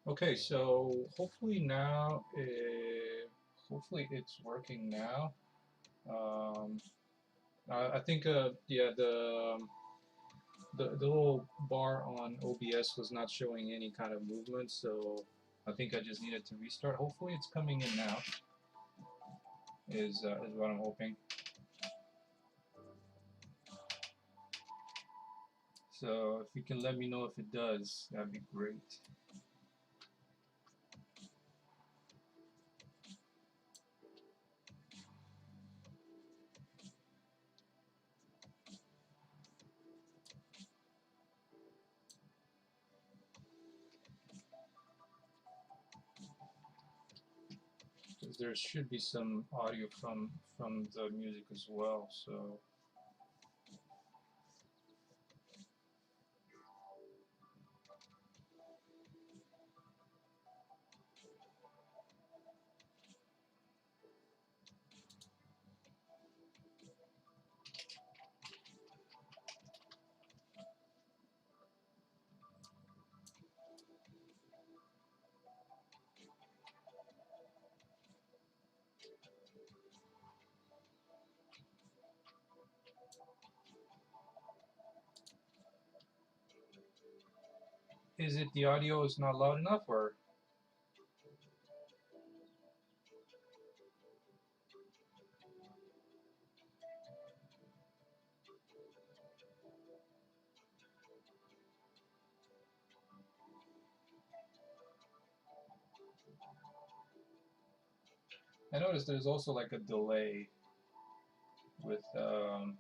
Okay, so hopefully now, hopefully it's working now. Um, I think, yeah, the little bar on OBS was not showing any kind of movement, so I think I just needed to restart. Hopefully it's coming in now, is what I'm hoping. So if you can let me know if it does, that'd be great. Because there should be some audio from the music as well. So is it the audio is not loud enough, or I noticed there's also like a delay with the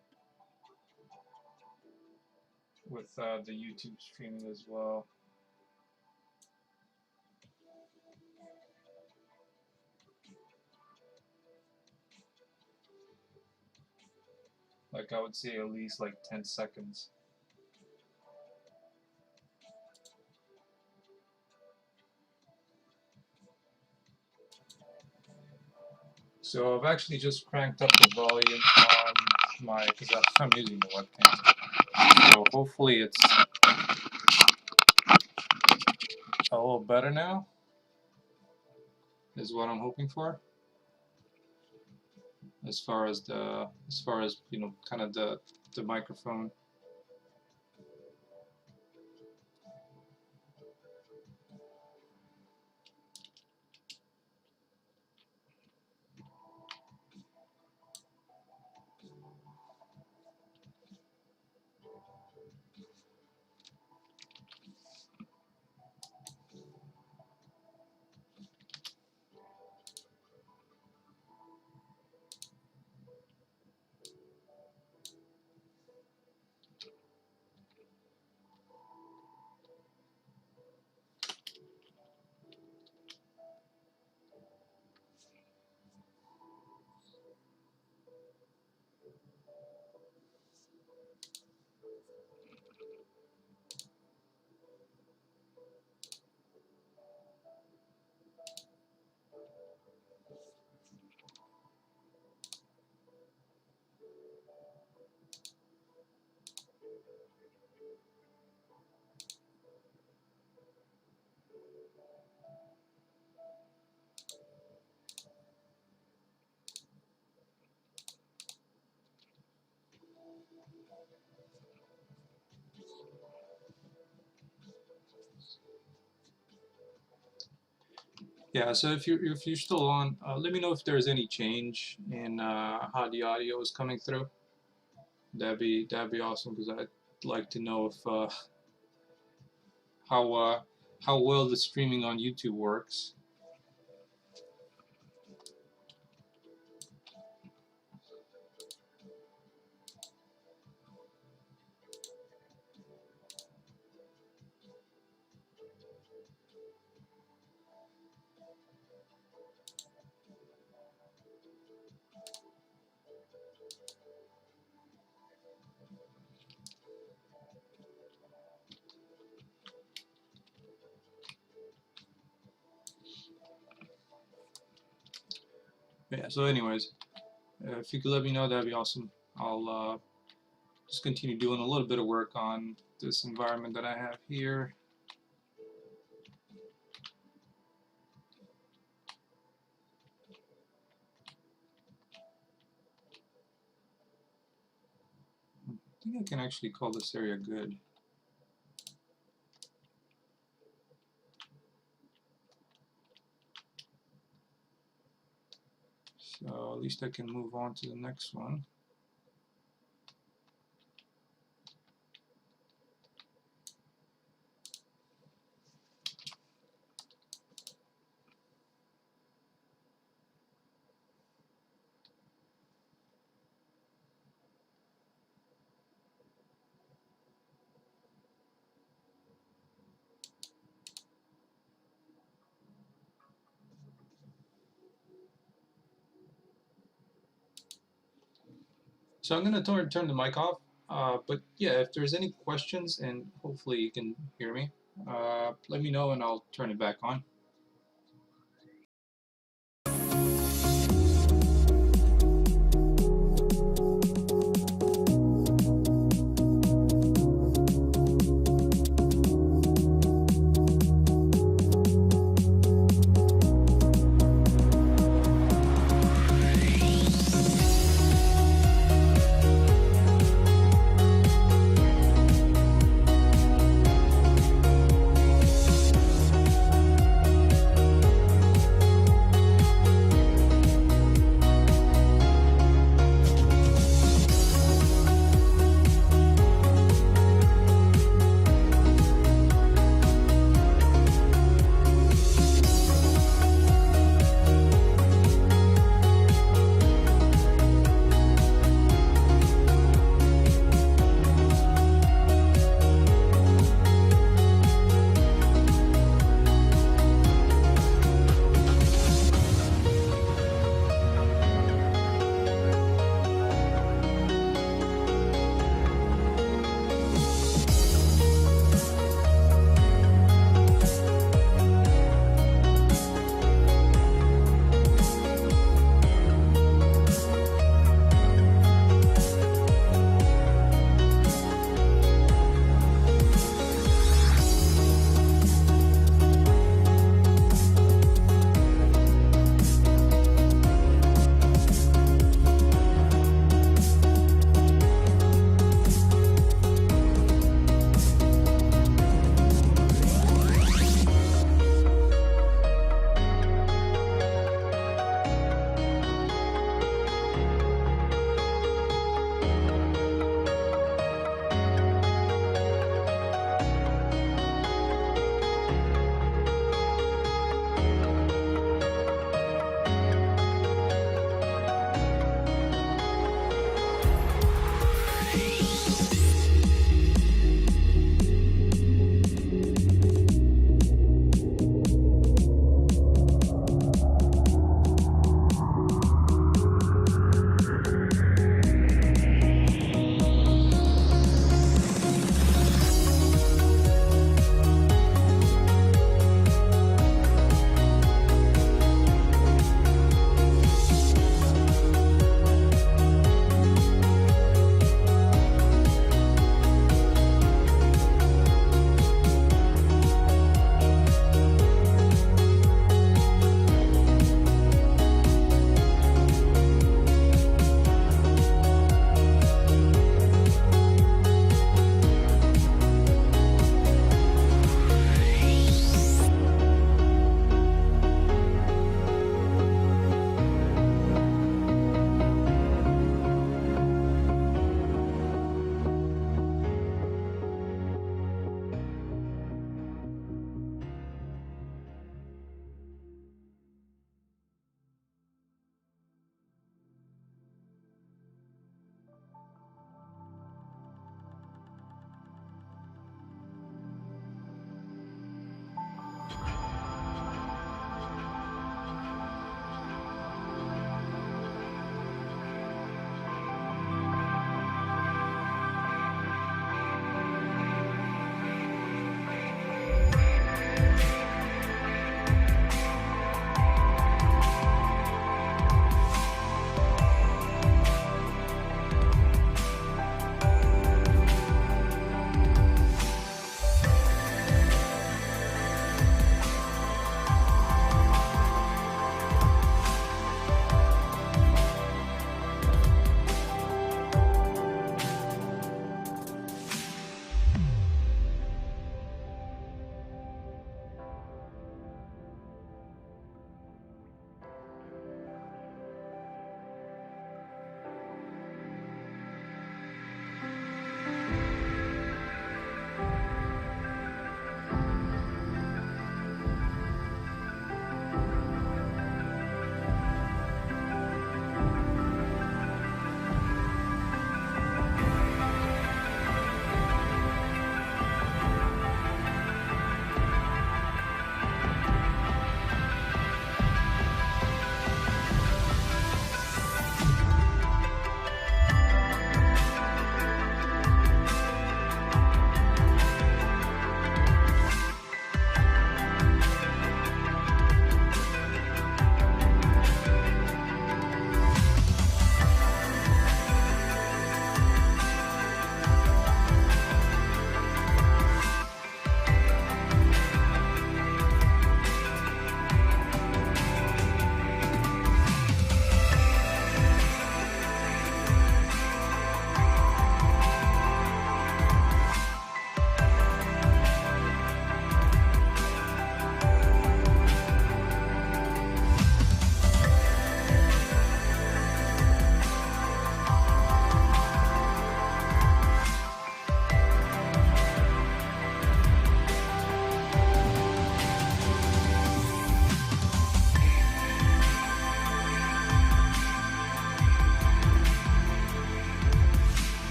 YouTube streaming as well. Like I would say at least like 10 seconds. So I've actually just cranked up the volume on my, because I'm using the webcam. So hopefully it's a little better now, is what I'm hoping for. As far as kind of the microphone. Yeah, so if you're still on, let me know if there's any change in how the audio is coming through. That'd be awesome, because I'd like to know if how uh, how well the streaming on YouTube works. Yeah. So, anyways, if you could let me know, that'd be awesome. I'll just continue doing a little bit of work on this environment that I have here. think I can actually call this area good. So at least I can move on to the next one. So I'm going to turn the mic off, but yeah, if there's any questions, and hopefully you can hear me, let me know and I'll turn it back on.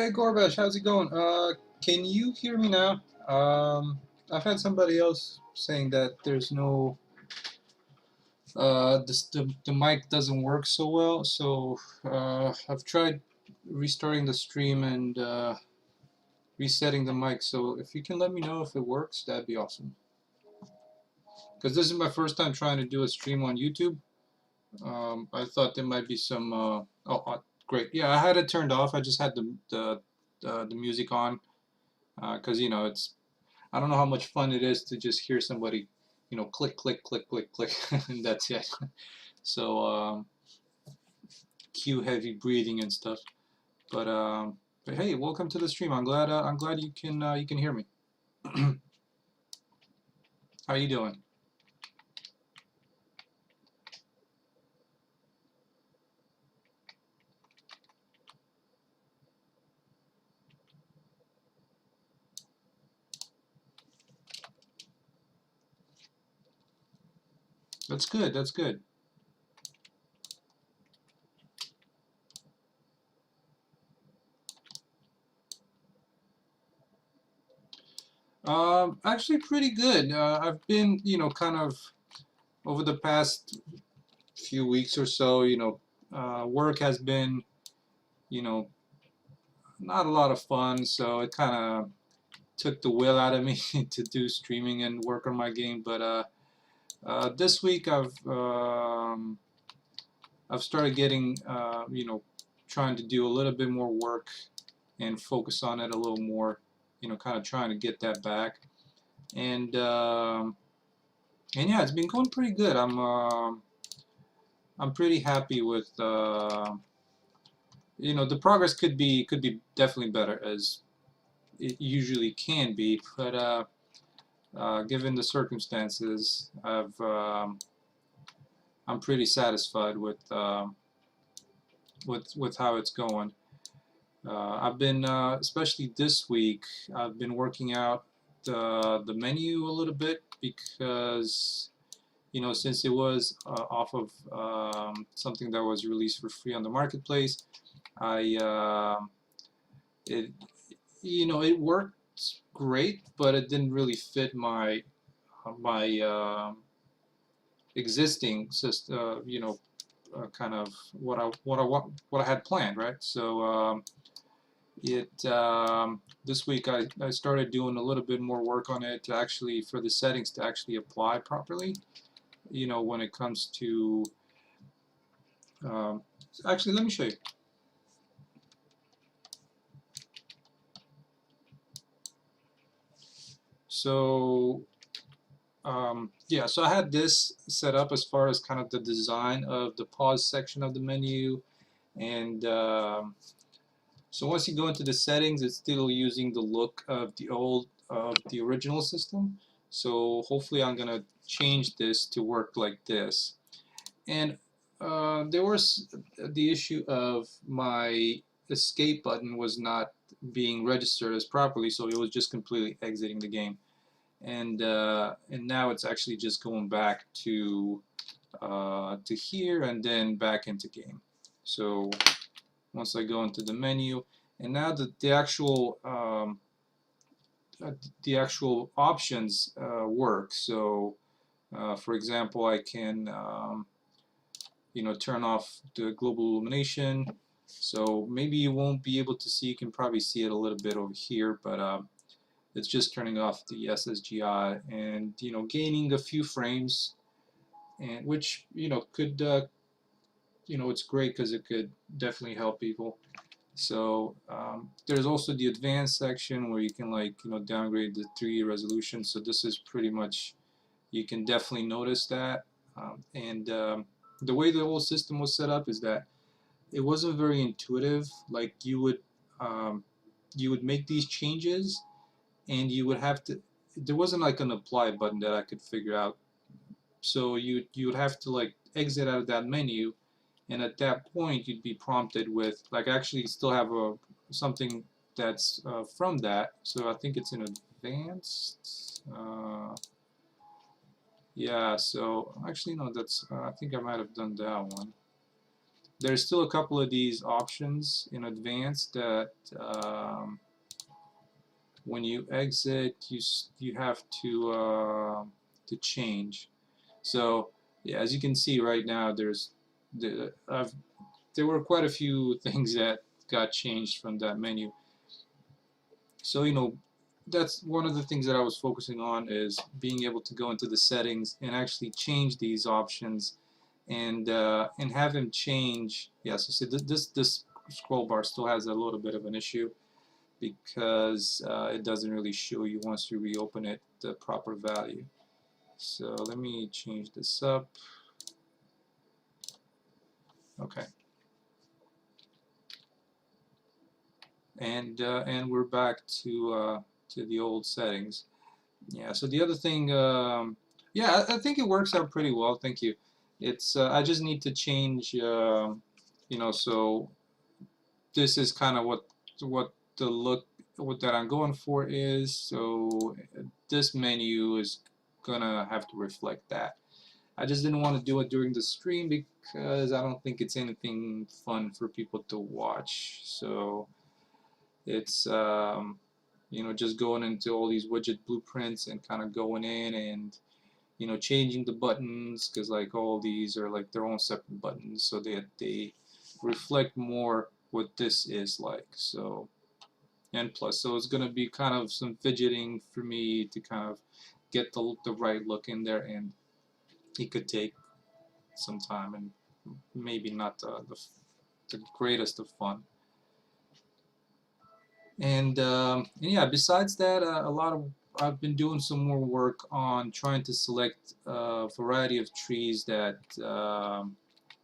Hey Gorbash, how's it going? Can you hear me now? I've had somebody else saying that there's no, the mic doesn't work so well, so I've tried restarting the stream and resetting the mic, so if you can let me know if it works, that'd be awesome. Because this is my first time trying to do a stream on YouTube. I thought there might be some, great. Yeah, I had it turned off, I just had the music on, because, you know, I don't know how much fun it is to just hear somebody, you know, click, click, click, click, click, and that's it. So cue heavy breathing and stuff. But hey, welcome to the stream. I'm glad you can hear me. How you doing? That's good. That's good. Actually, pretty good. I've been, you know, kind of over the past few weeks or so, you know, work has been, you know, not a lot of fun, so it kind of took the will out of me to do streaming and work on my game. But this week I've started getting, you know, trying to do a little bit more work and focus on it a little more, you know, kind of trying to get that back. And yeah, it's been going pretty good. I'm pretty happy with, you know, the progress could be definitely better, as it usually can be, but given the circumstances, I'm pretty satisfied with how it's going. I've been, especially this week, I've been working out the menu a little bit because, you know, since it was off of something that was released for free on the marketplace, it, you know, it worked great, but it didn't really fit my existing system, you know, kind of what I had planned, right? So this week I started doing a little bit more work on it to actually, for the settings to actually apply properly, you know, when it comes to um, actually, let me show you. So yeah, so I had this set up as far as kind of the design of the pause section of the menu, and so once you go into the settings, it's still using the look of the original system. So hopefully I'm gonna change this to work like this. And there was the issue of my escape button was not being registered as properly, so it was just completely exiting the game. And now it's actually just going back to here and then back into game. So once I go into the menu, and now the actual options work. So for example, I can you know, turn off the global illumination. So maybe you won't be able to see. You can probably see it a little bit over here, but it's just turning off the SSGI and, you know, gaining a few frames, and which, you know, could you know, it's great because it could definitely help people. So there's also the advanced section where you can, like, you know, downgrade the 3D resolution. So this is pretty much, you can definitely notice that. The way the whole system was set up is that it wasn't very intuitive. Like you would make these changes and you would have to, there wasn't like an apply button that I could figure out. So you would have to like exit out of that menu, and at that point you'd be prompted with, like, actually still have something that's from that. So I think it's in advanced. Yeah, so actually no, that's I think I might have done that one. there's still a couple of these options in advanced that when you exit, you have to change. So yeah, as you can see right now, there were quite a few things that got changed from that menu. So that's one of the things that I was focusing on, is being able to go into the settings and actually change these options and have him change. Yeah, so see, this scroll bar still has a little bit of an issue because it doesn't really show you once you reopen it the proper value. So let me change this up. Okay, and we're back to the old settings. Yeah. So the other thing, yeah, I think it works out pretty well. Thank you. It's I just need to change, so this is kind of what the look what that I'm going for is. So this menu is gonna have to reflect that. I just didn't want to do it during the stream because I don't think it's anything fun for people to watch. So it's just going into all these widget blueprints and kind of going in and changing the buttons, because like all these are like their own separate buttons, so they reflect more what this is like. So and plus, so it's gonna be kind of some fidgeting for me to kind of get the right look in there, and it could take some time and maybe not the greatest of fun. And yeah, besides that, I've been doing some more work on trying to select a variety of trees that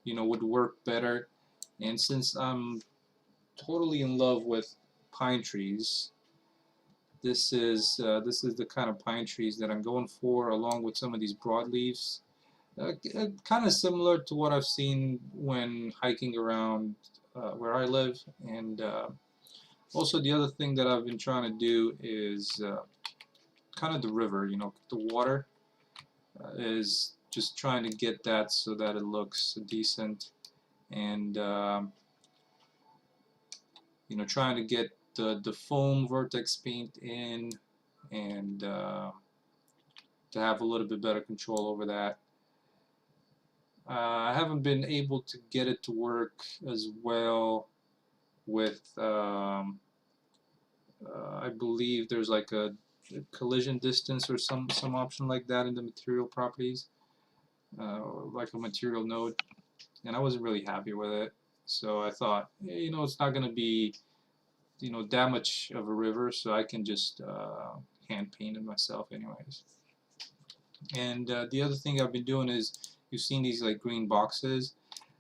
would work better. And since I'm totally in love with pine trees, this is the kind of pine trees that I'm going for, along with some of these broadleaves. Kind of similar to what I've seen when hiking around where I live. And also, the other thing that I've been trying to do is kind of the river, the water, is just trying to get that so that it looks decent, and trying to get the foam vertex paint in, and to have a little bit better control over that. I haven't been able to get it to work as well with I believe there's like a collision distance or some option like that in the material properties, like a material node, and I wasn't really happy with it. So I thought, hey, it's not going to be that much of a river, so I can just hand paint it myself anyways. And the other thing I've been doing is, you've seen these like green boxes.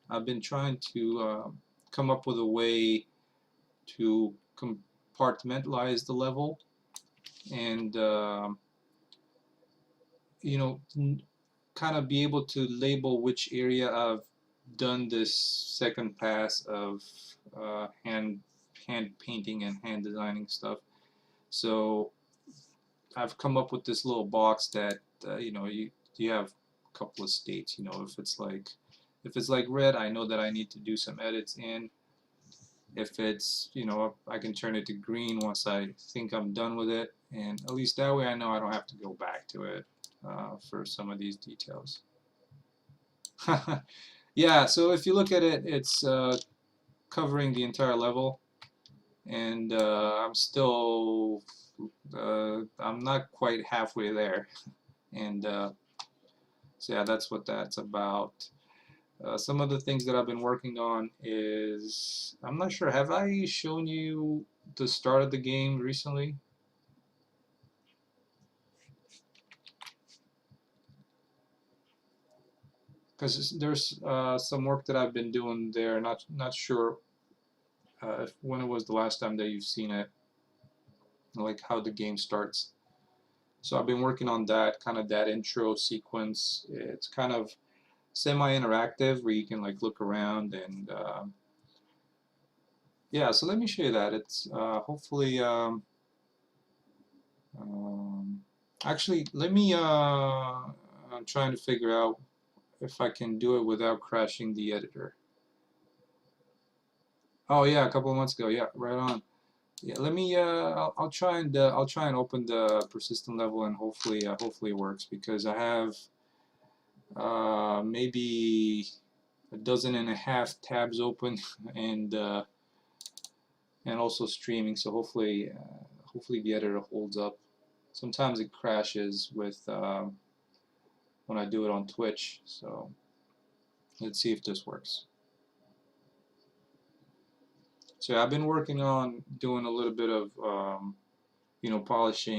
I've been trying to come up with a way to compartmentalize the level, and kind of be able to label which area I've done this second pass of hand painting and hand designing stuff. So I've come up with this little box that you have a couple of states. If it's like red, I know that I need to do some edits in. If it's I can turn it to green once I think I'm done with it, and at least that way I know I don't have to go back to it for some of these details. Yeah, so if you look at it, it's covering the entire level, and I'm not quite halfway there. And so yeah, that's what that's about. Some of the things that I've been working on is, I'm not sure, have I shown you the start of the game recently? Because there's some work that I've been doing there. Not sure when it was the last time that you've seen it, like how the game starts. So I've been working on that, kind of that intro sequence. It's kind of semi-interactive where you can like look around, and yeah, so let me show you that. It's hopefully actually, let me I'm trying to figure out if I can do it without crashing the editor. Oh yeah, a couple of months ago. Yeah, right on. Yeah, let me. I'll try and open the persistent level and hopefully it works because I have maybe a dozen and a half tabs open and also streaming. So hopefully the editor holds up. Sometimes it crashes with when I do it on Twitch. So let's see if this works. So I've been working on doing a little bit of polishing